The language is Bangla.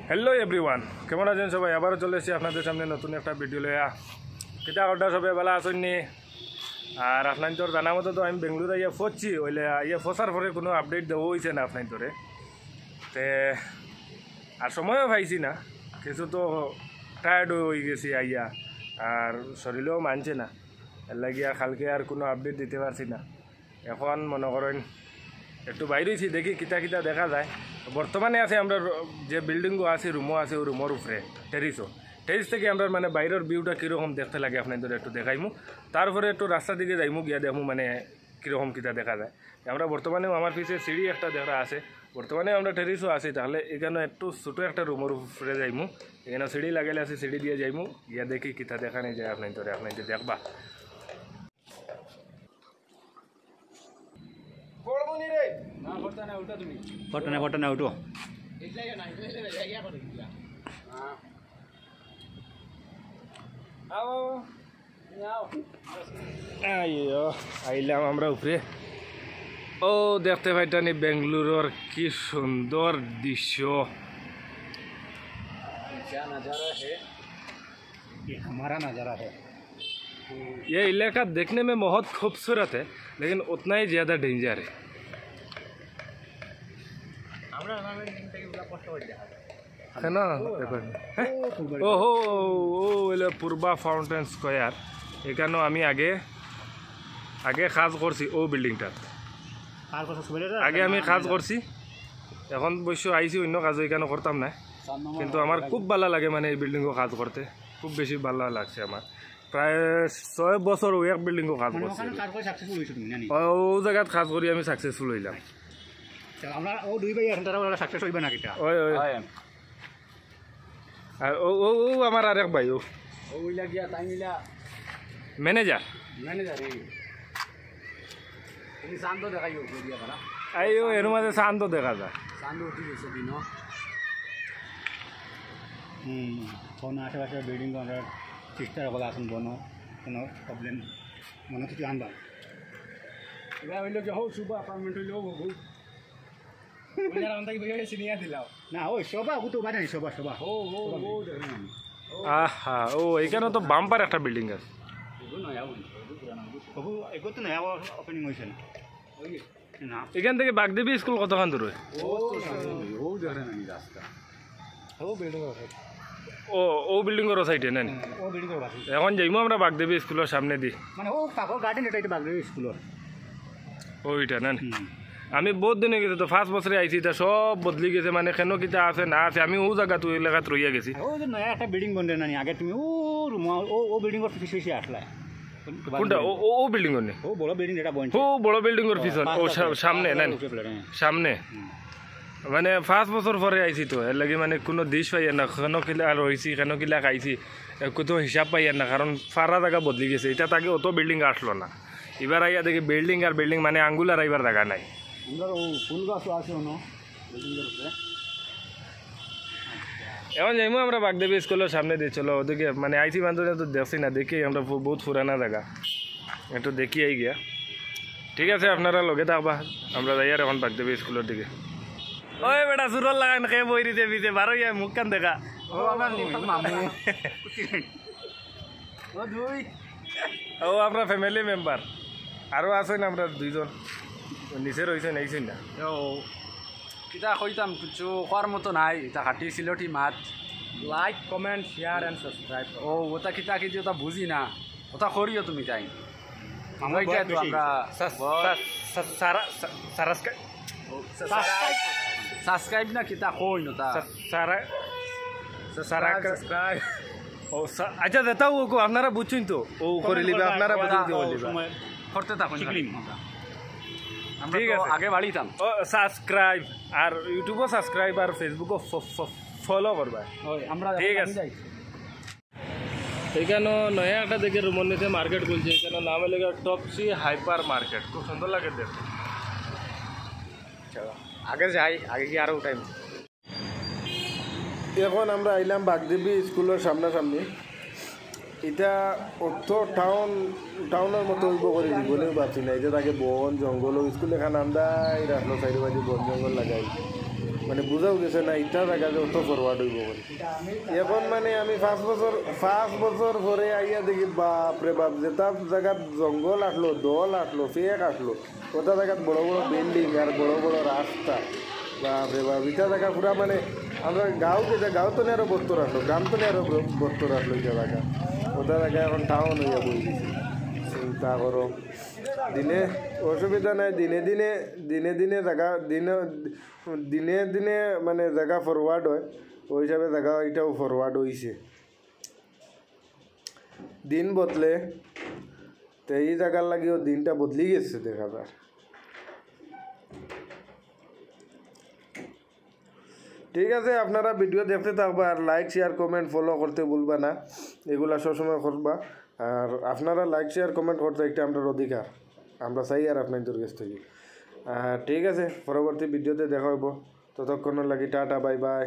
হ্যালো এভরিওয়ান, কেমন আছেন সবাই? আবারও চলে এসেছি আপনাদের সামনে নতুন একটা ভিডিও লইয়া। কিতা করটা সবাই ভালো আছেন নি? আর আপনার তোর জানা মতো তো আমি বেঙ্গলুরু ইয়ে ফসছি, ওইলে ইয়ে ফসার পরে কোনো আপডেট দেওয়া হয়েছে না আপনার তোরে। তে আর সময়ও পাইছি না, কিছু তো টায়ার্ড হয়ে গেছি আইয়া, আর শরীরেও মানছে না, এর লাগিয়া কালকে আর কোনো আপডেট দিতে পারছি না। এখন মনে করেন একটু বাইরে হয়েছি, দেখি কিতা কিতা দেখা যায়। বর্তমানে আছে আমরা যে বিল্ডিংও আছে, রুমও আছে, ওই রুমের উপরে টেরিস থেকে আমরা মানে বাইরের ভিউটা কীরকম দেখতে লাগে আপনাদের একটু দেখাইমু। তারপরে একটু রাস্তার দিকে যাইমু, গিয়া দেখমু মানে কীরকম কিতা দেখা যায়। আমরা বর্তমানেও আমার পিছিয়ে সিঁড়ি একটা দেখা আছে, বর্তমানে আমরা টেরিসও আছি, তাহলে এখানে একটু ছোটো একটা রুমের উপরে যাইমু। এখানে সিঁড়ি লাগাইলে আছে, সিঁড়ি দিয়ে যাইমু, গিয়া দেখি কিতা দেখা নেই যায় আপনাদের দেখবা। ঘটনা উঠো আইলাম আমরা উপরে। ও দেখতে পাইটানি বেঙ্গলুরুর কি সুন্দর দৃশ্য। हमारा नज़ारा है। ये इलाका देखने में बहुत खूबसूरत है, लेकिन उतना ही ज़्यादा डेंजर है। है ना? ओहो ও এলো পূর্বা ফাউন্টেন স্কোয়ার। এখানেও আমি আগে কাজ করছি ও বিল্ডিংটাত, আগে আমি কাজ করছি। এখন বসে আইছি অন্য কাজও এখানে করতাম না, কিন্তু আমার খুব ভালো লাগে মানে এই বিল্ডিংও কাজ করতে, খুব বেশি ভালো লাগছে আমার। প্রায় 6 বছর ও এক বিল্ডিংও কাজ করছি, ও জায়গাত কাজ করি আমি সাকসেসফুল হইলাম। আমরা ও দুই ভাই এখন তারা সাকসেস হইবে না কিটা। ওই আর ও আমার আরেক ভাই, ও ওইলা গিয়া তাই মিলা ম্যানেজার তুমি শান্ত দেখাইও গিয়া করা আইও, এর মাঝে শান্ত দেখা যায়। শান্ত উঠি গেছে দিন কোনো আশেপাশে বিল্ডিং আমরা চেষ্টা করা আসুন বনো, কোনো প্রবলেম মনে কিছু আনবা। এবার হইল যে হোক শুভ অ্যাপার্টমেন্ট হইলেও বহু চিনিয়া দিলাও না। ওই সবা তো বাজে সবা আহা, ও এখানে তো বাম্পার একটা বিল্ডিং আছে। এগুলো নয়া ওপেনিং হয়েছে না। এখান থেকে বাগদেবী স্কুল কতক্ষণ দূর? ও বিল্ডিংয়ের সাইডে নেন। এখন যাইমু আমরা বাগদেবী স্কুলের সামনে দি, মানে ও কাপড় গার্ডেন এটা বাগদেবী স্কুলের ওইটা নেন। আমি বহুত দিনে গেছি তো, 5 বছরে আইছি, তা সব বদলি গেছে, মানে কেন কিতা আছে না আছে। আমি ও জায়গা তো এলাকাত রইয়া গেছি। ও যে নয়া একটা বিল্ডিং বন্ধ না আগে তুমি ও রুম ও বিল্ডিংয়ের পিছে আসলা। কোনটা? ও বিল্ডিং নেই, ও বড় বিল্ডিং এটা বন্ধ, ও বড় বিল্ডিং এর পিছন, ও সামনে নেন, সামনে। মানে 5 বছর পরে আইছি তো, এর লাগে মানে কোনো দিশ পাই না, কেন কিলা রয়েছি, কেন কিলা খাইছি কোনো হিসাব পাই না, কারণ ফারা জায়গা বদলি গেছে। এটা তাকে অত বিল্ডিং আসলো না, এবার আইয়া দেখি বিল্ডিং আর বিল্ডিং, মানে আঙ্গুলার আইবার জায়গা নাই। ফুল গাছও আছে এখন যাইমু আমরা বাগদেবী স্কুলের সামনে দিয়ে। চলো ওদিকে মানে আইসি বান্ধব তো দেখছি না, দেখি আমরা বহুত পুরানা জায়গা, একটু দেখি আই গিয়া। ঠিক আছে, আপনারা লগে থাকবা, আমরা যাই আর এখন বাগদেবী স্কুলের দিকে। ওই বেটা সুরল লাগান খেয়ে বই দিতে পিছে বারো ইয়া মুখ কান দেখা। ও আপনার ফ্যামিলি মেম্বার আরও আছেন, আমরা 2 জন নিচে রয়েছেন, আইছেন না। কিতা কইতাম কিছু হওয়ার মতো নাই, এটা হাঁটি সিলটি মাত। Like comment share and subscribe. ও ওটা কিতা কিছু ওটা বুঝি না, ওটা করিও তুমি তাই আমরা সাবস্ক্রাইব না কিতা কই না ও আচ্ছা দেতাও ও আপনারা বুঝছেন তো, ও করে লিবা, আপনারা বুঝে দিবা করতে থাকুন। ঠিক আছে, আগে বাড়িতাম। ও সাবস্ক্রাইব, আর ইউটিউবও সাবস্ক্রাইব, আর ফেসবুকও ফলো করবা। আমরা ঠিক আছে। এখানে নয়া একটা দেখে রুমর নিচে মার্কেট খুলছে, এখানে নাম লেগে টপসি হাইপার মার্কেট, খুব সুন্দর লাগে দেখতে। আগে যাই, আগে কি আরো টাইম। এখন আমরা আইলাম বাগদেবী স্কুলের সামনাসামনি। এটা অর্থ টাউনের মতো হইব করে বলেও পারছি না। এটা তাকে বন জঙ্গল স্কুল এখানে আমরা রাখলো চারি বাজি বন জঙ্গল লাগাই। মানে বুঝাও গেছে না ইটা জায়গা যে অত ফরওয়ার্ড হইব বলে এখন মানে আমি 5 বছর পরে আইয়া দেখি বাপরে বাপ যেটা জায়গাত জঙ্গল আসলো দল আসলো ফেক আসলো ওটা জায়গাত বড় বড় বিল্ডিং আর বড় বড় রাস্তা বাপরে বাপ ইটা জায়গা পুরা মানে আমরা গাঁও যেটা গাঁও তো আরো বত্তর আসলো গ্রাম তো আরো বত্তর আসলো ইটা জায়গা ওটা জায়গা এখন টাউন হইয়া বই দিছে চিন্তা করো দিনে অসুবিধা নাই দিনে জায়গা দিনে মানে জায়গা ফরওয়ার্ড হয় ওই হিসাবে জায়গা এটাও ফরওয়ার্ড হয়েছে দিন বদলে তো এই জায়গার লাগিও দিনটা বদলি গেছে দেখা যায় ঠিক আছে আপনারা ভিডিও দেখতে থাকবা আর লাইক শেয়ার কমেন্ট ফলো করতে ভুলবা না এগুলা সবসময় করবা আর আপনারা লাইক শেয়ার কমেন্ট করতে একটা আমরা অধিকার আমরা চাই আর আপনাদের কাছ থেকে ঠিক আছে পরবর্তী ভিডিওতে দেখা হইব ততক্ষণ লাগি টাটা বাই বাই